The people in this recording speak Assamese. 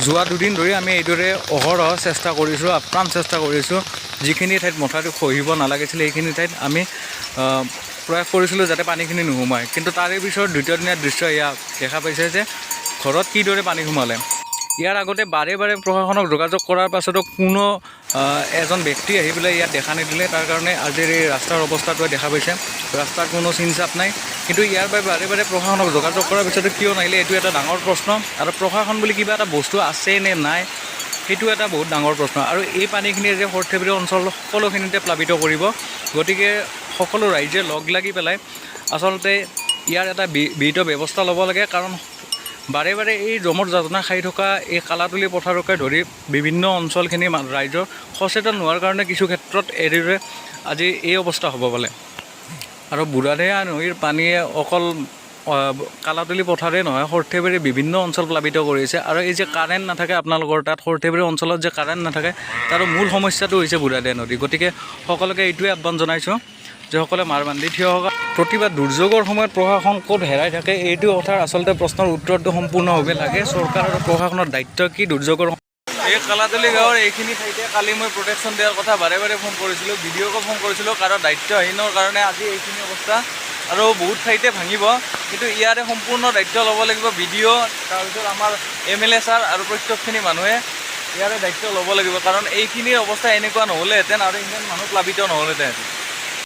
যোৱা দুদিন ধৰি আমি এইদৰে অহৰহ চেষ্টা কৰিছোঁ, আপ্ৰাণ চেষ্টা কৰিছোঁ। যিখিনি ঠাইত মথাউৰি খহিব নালাগিছিলে সেইখিনি ঠাইত আমি প্ৰয়াস কৰিছিলোঁ যাতে পানীখিনি নোসোমায়। কিন্তু তাৰে পিছত দ্বিতীয় দিনীয়া দৃশ্য এয়া দেখা পাইছে যে ঘৰত কিদৰে পানী সোমালে। ইয়াৰ আগতে বাৰে বাৰে প্ৰশাসনক যোগাযোগ কৰাৰ পাছতো কোনো এজন ব্যক্তি আহি পেলাই ইয়াত দেখা নিদিলে। তাৰ কাৰণে আজিৰ এই ৰাস্তাৰ অৱস্থাটোৱে দেখা পাইছে। ৰাস্তাৰ কোনো চিন-চাপ নাই। কিন্তু ইয়াৰ বাবে বাৰে বাৰে প্ৰশাসনক যোগাযোগ কৰাৰ পিছতো কিয় নাহিলে এইটো এটা ডাঙৰ প্ৰশ্ন। আৰু প্ৰশাসন বুলি কিবা এটা বস্তু আছে নে নাই সেইটো এটা বহুত ডাঙৰ প্ৰশ্ন। আৰু এই পানীখিনিয়ে যে সৰ্থেবাৰী অঞ্চল সকলোখিনিতে প্লাবিত কৰিব, গতিকে সকলো ৰাইজে লগ লাগি পেলাই আচলতে ইয়াৰ এটা বিহিত ব্যৱস্থা ল'ব লাগে। কাৰণ বাৰে বাৰে এই যমৰ যাতনা খাই থকা এই কালাতলী পথাৰকে ধৰি বিভিন্ন অঞ্চলখিনি ৰাইজৰ সচেতন নোহোৱাৰ কাৰণে কিছু ক্ষেত্ৰত এইদৰে আজি এই অৱস্থা হ'ব পাৰে। আৰু বুঢ়াদেয়া নৈৰ পানীয়ে অকল কালাতলী পথাৰেই নহয়, সৰ্থেবাৰীৰ বিভিন্ন অঞ্চল প্লাবিত কৰিছে। আৰু এই যে কাৰেণ্ট নাথাকে আপোনালোকৰ তাত, সৰ্থেবাৰী অঞ্চলত যে কাৰেণ্ট নাথাকে তাৰ মূল সমস্যাটো হৈছে বুঢ়াদেয়া নদী। গতিকে সকলোকে এইটোৱে আহ্বান জনাইছোঁ যে সকলোৱে মাৰ বান্ধি থিয় হওক। প্ৰতিবাদ দুৰ্যোগৰ সময়ত প্ৰশাসন ক'ত হেৰাই থাকে এইটো কথাৰ আচলতে প্ৰশ্নৰ উত্তৰটো সম্পূৰ্ণভাৱে লাগে। চৰকাৰ আৰু প্ৰশাসনৰ দায়িত্ব কি দুৰ্যোগৰ এই কালাতলী গাঁৱৰ এইখিনি ঠাইতে কালি মই প্ৰটেকশ্যন দিয়াৰ কথা বাৰে বাৰে ফোন কৰিছিলোঁ, ভিডিঅ'কো ফোন কৰিছিলোঁ। কাৰণ দায়িত্বহীনৰ কাৰণে আজি এইখিনি অৱস্থা। আৰু বহুত ঠাইতে ভাঙিব, কিন্তু ইয়াৰে সম্পূৰ্ণ দায়িত্ব ল'ব লাগিব BDO, তাৰপিছত আমাৰ MLA ছাৰ আৰু প্ৰত্যেকখিনি মানুহে ইয়াৰে দায়িত্ব ল'ব লাগিব। কাৰণ এইখিনিৰ অৱস্থা এনেকুৱা নহ'লেহেঁতেন আৰু ইমান মানুহ প্লাবিত নহ'লেহেঁতেন।